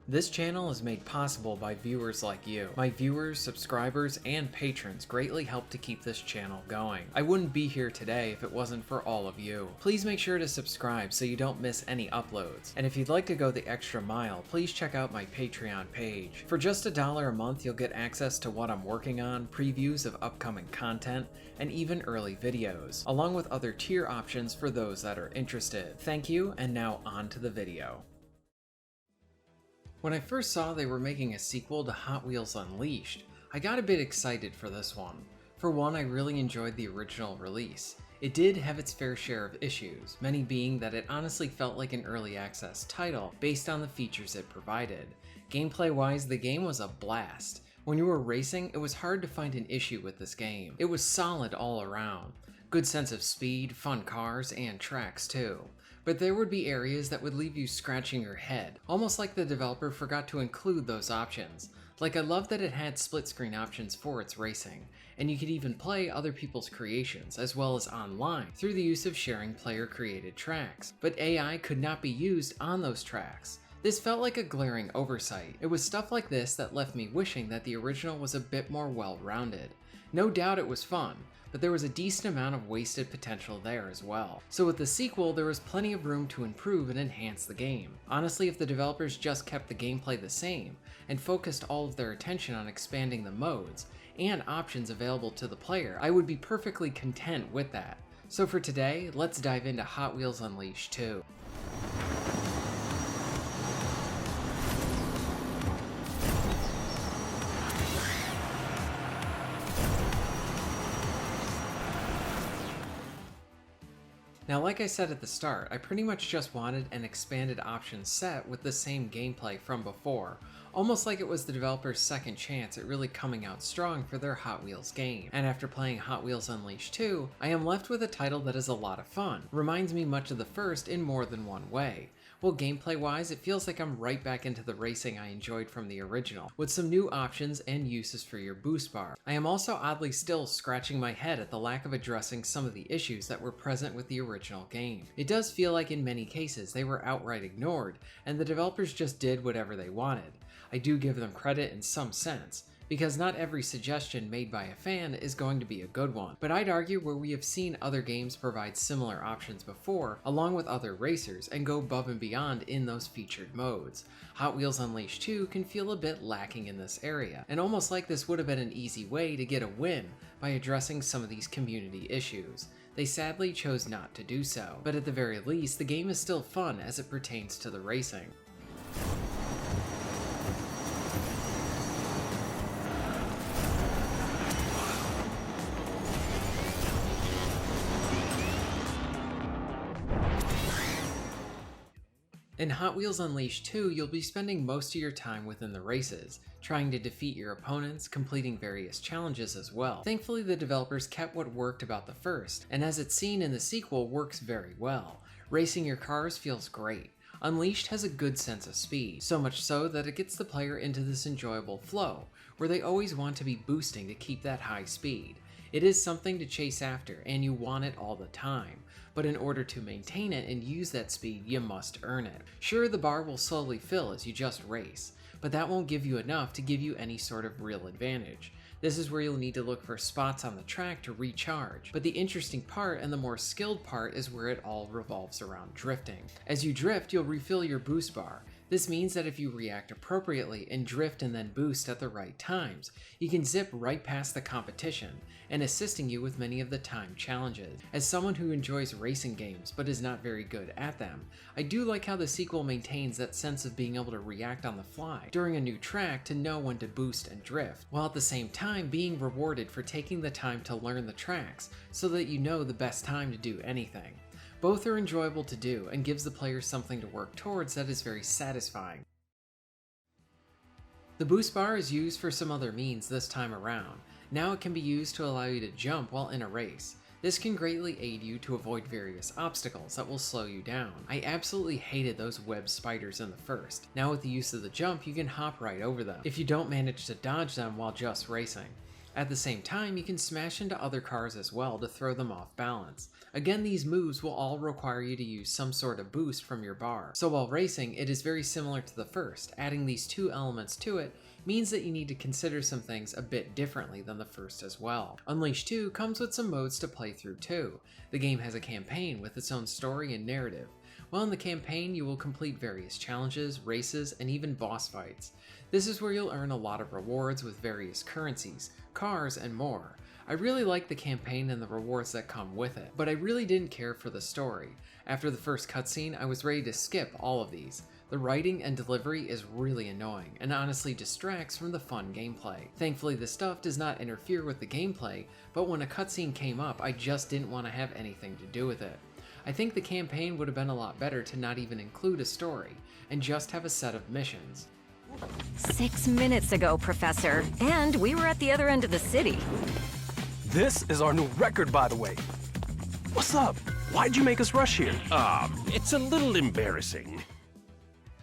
This channel is made possible by viewers like you. My viewers, subscribers, and patrons greatly help to keep this channel going. I wouldn't be here today if it wasn't for all of you. Please make sure to subscribe so you don't miss any uploads. And if you'd like to go the extra mile, please check out my Patreon page. For just $1 a month, you'll get access to what I'm working on, previews of upcoming content, and even early videos, along with other tier options for those that are interested. Thank you, and now on to the video. When I first saw they were making a sequel to Hot Wheels Unleashed, I got a bit excited for this one. For one, I really enjoyed the original release. It did have its fair share of issues, many being that it honestly felt like an early access title based on the features it provided. Gameplay-wise, the game was a blast. When you were racing, it was hard to find an issue with this game. It was solid all around. Good sense of speed, fun cars, and tracks too. But there would be areas that would leave you scratching your head, almost like the developer forgot to include those options. Like, I love that it had split screen options for its racing, and you could even play other people's creations as well as online through the use of sharing player created tracks. But AI could not be used on those tracks. This felt like a glaring oversight. It was stuff like this that left me wishing that the original was a bit more well-rounded. No doubt it was fun, but there was a decent amount of wasted potential there as well. So with the sequel, there was plenty of room to improve and enhance the game. Honestly, if the developers just kept the gameplay the same, and focused all of their attention on expanding the modes and options available to the player, I would be perfectly content with that. So for today, let's dive into Hot Wheels Unleashed 2. Now, like I said at the start, I pretty much just wanted an expanded options set with the same gameplay from before, almost like it was the developer's second chance at really coming out strong for their Hot Wheels game. And after playing Hot Wheels Unleashed 2, I am left with a title that is a lot of fun, reminds me much of the first in more than one way. Well, gameplay-wise, it feels like I'm right back into the racing I enjoyed from the original, with some new options and uses for your boost bar. I am also oddly still scratching my head at the lack of addressing some of the issues that were present with the original game. It does feel like in many cases they were outright ignored, and the developers just did whatever they wanted. I do give them credit in some sense, because not every suggestion made by a fan is going to be a good one. But I'd argue where we have seen other games provide similar options before, along with other racers, and go above and beyond in those featured modes. Hot Wheels Unleashed 2 can feel a bit lacking in this area, and almost like this would have been an easy way to get a win by addressing some of these community issues. They sadly chose not to do so, but at the very least, the game is still fun as it pertains to the racing. In Hot Wheels Unleashed 2, you'll be spending most of your time within the races, trying to defeat your opponents, completing various challenges as well. Thankfully, the developers kept what worked about the first, and as it's seen in the sequel, works very well. Racing your cars feels great. Unleashed has a good sense of speed, so much so that it gets the player into this enjoyable flow, where they always want to be boosting to keep that high speed. It is something to chase after, and you want it all the time. But in order to maintain it and use that speed, you must earn it. Sure, the bar will slowly fill as you just race, but that won't give you enough to give you any sort of real advantage. This is where you'll need to look for spots on the track to recharge. But the interesting part and the more skilled part is where it all revolves around drifting. As you drift, you'll refill your boost bar. This means that if you react appropriately and drift and then boost at the right times, you can zip right past the competition and assisting you with many of the time challenges. As someone who enjoys racing games but is not very good at them, I do like how the sequel maintains that sense of being able to react on the fly during a new track to know when to boost and drift, while at the same time being rewarded for taking the time to learn the tracks so that you know the best time to do anything. Both are enjoyable to do and gives the player something to work towards that is very satisfying. The boost bar is used for some other means this time around. Now it can be used to allow you to jump while in a race. This can greatly aid you to avoid various obstacles that will slow you down. I absolutely hated those web spiders in the first. Now with the use of the jump, you can hop right over them if you don't manage to dodge them while just racing. At the same time, you can smash into other cars as well to throw them off balance. Again, these moves will all require you to use some sort of boost from your bar. So while racing, it is very similar to the first. Adding these two elements to it means that you need to consider some things a bit differently than the first as well. Unleashed 2 comes with some modes to play through too. The game has a campaign with its own story and narrative. While in the campaign, you will complete various challenges, races, and even boss fights. This is where you'll earn a lot of rewards with various currencies, cars, and more. I really like the campaign and the rewards that come with it, but I really didn't care for the story. After the first cutscene, I was ready to skip all of these. The writing and delivery is really annoying, and honestly distracts from the fun gameplay. Thankfully, the stuff does not interfere with the gameplay, but when a cutscene came up, I just didn't want to have anything to do with it. I think the campaign would have been a lot better to not even include a story, and just have a set of missions. 6 minutes ago, Professor, and we were at the other end of the city. This is our new record, by the way. What's up? Why'd you make us rush here? It's a little embarrassing.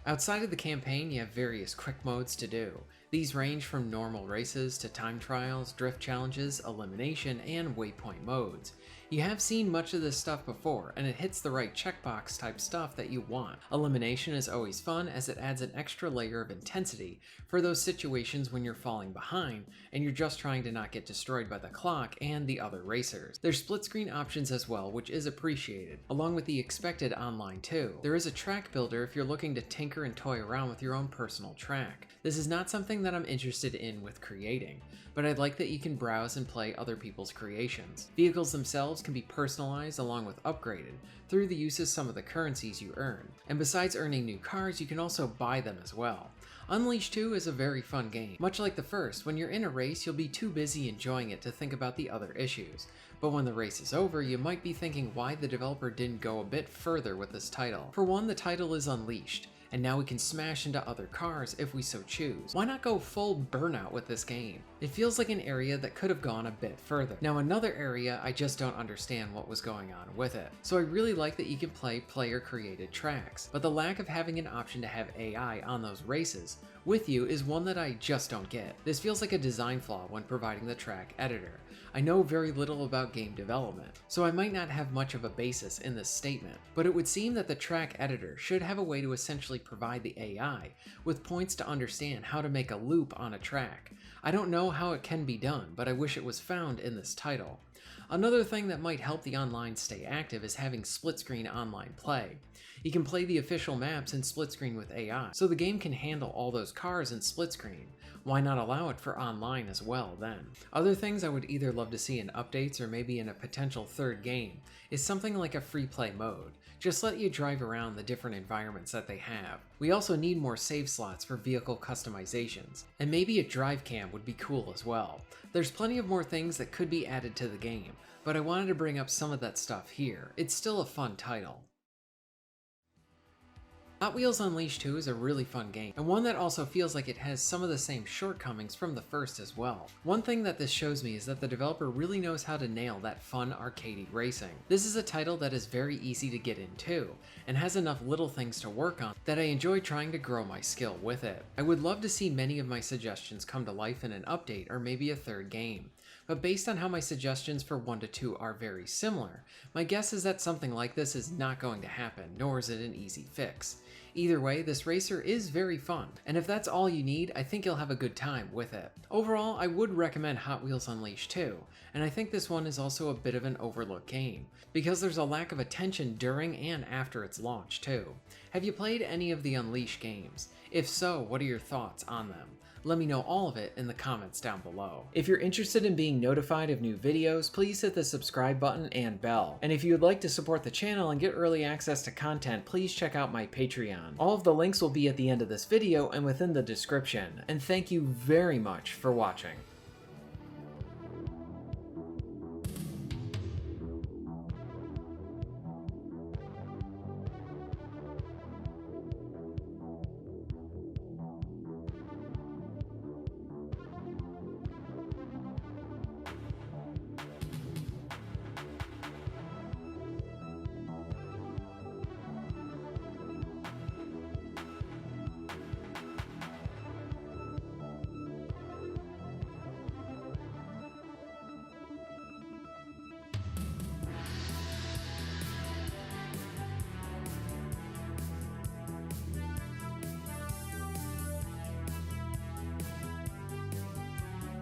Outside of the campaign, you have various quick modes to do. These range from normal races to time trials, drift challenges, elimination, and waypoint modes. You have seen much of this stuff before, and it hits the right checkbox type stuff that you want. Elimination is always fun as it adds an extra layer of intensity for those situations when you're falling behind and you're just trying to not get destroyed by the clock and the other racers. There's split screen options as well, which is appreciated, along with the expected online too. There is a track builder if you're looking to tinker and toy around with your own personal track. This is not something that I'm interested in with creating, but I'd like that you can browse and play other people's creations. Vehicles themselves can be personalized along with upgraded through the use of some of the currencies you earn. And besides earning new cars, you can also buy them as well. Unleashed 2 is a very fun game. Much like the first, when you're in a race, you'll be too busy enjoying it to think about the other issues. But when the race is over, you might be thinking why the developer didn't go a bit further with this title. For one, the title is Unleashed, and now we can smash into other cars if we so choose. Why not go full Burnout with this game? It feels like an area that could have gone a bit further. Now another area, I just don't understand what was going on with it. So I really like that you can play player created tracks, but the lack of having an option to have AI on those races with you is one that I just don't get. This feels like a design flaw when providing the track editor. I know very little about game development, so I might not have much of a basis in this statement, but it would seem that the track editor should have a way to essentially provide the AI with points to understand how to make a loop on a track. I don't know how it can be done, but I wish it was found in this title. Another thing that might help the online stay active is having split screen online play. You can play the official maps in split screen with AI, so the game can handle all those cars in split screen. Why not allow it for online as well then? Other things I would either love to see in updates or maybe in a potential third game is something like a free play mode. Just let you drive around the different environments that they have. We also need more save slots for vehicle customizations, and maybe a drive cam would be cool as well. There's plenty of more things that could be added to the game, but I wanted to bring up some of that stuff here. It's still a fun title. Hot Wheels Unleashed 2 is a really fun game, and one that also feels like it has some of the same shortcomings from the first as well. One thing that this shows me is that the developer really knows how to nail that fun arcadey racing. This is a title that is very easy to get into, and has enough little things to work on that I enjoy trying to grow my skill with it. I would love to see many of my suggestions come to life in an update or maybe a third game. But based on how my suggestions for 1 to 2 are very similar, my guess is that something like this is not going to happen, nor is it an easy fix. Either way, this racer is very fun, and if that's all you need, I think you'll have a good time with it. Overall, I would recommend Hot Wheels Unleashed 2, and I think this one is also a bit of an overlooked game, because there's a lack of attention during and after its launch too. Have you played any of the Unleashed games? If so, what are your thoughts on them? Let me know all of it in the comments down below. If you're interested in being notified of new videos, please hit the subscribe button and bell. And if you would like to support the channel and get early access to content, please check out my Patreon. All of the links will be at the end of this video and within the description. And thank you very much for watching.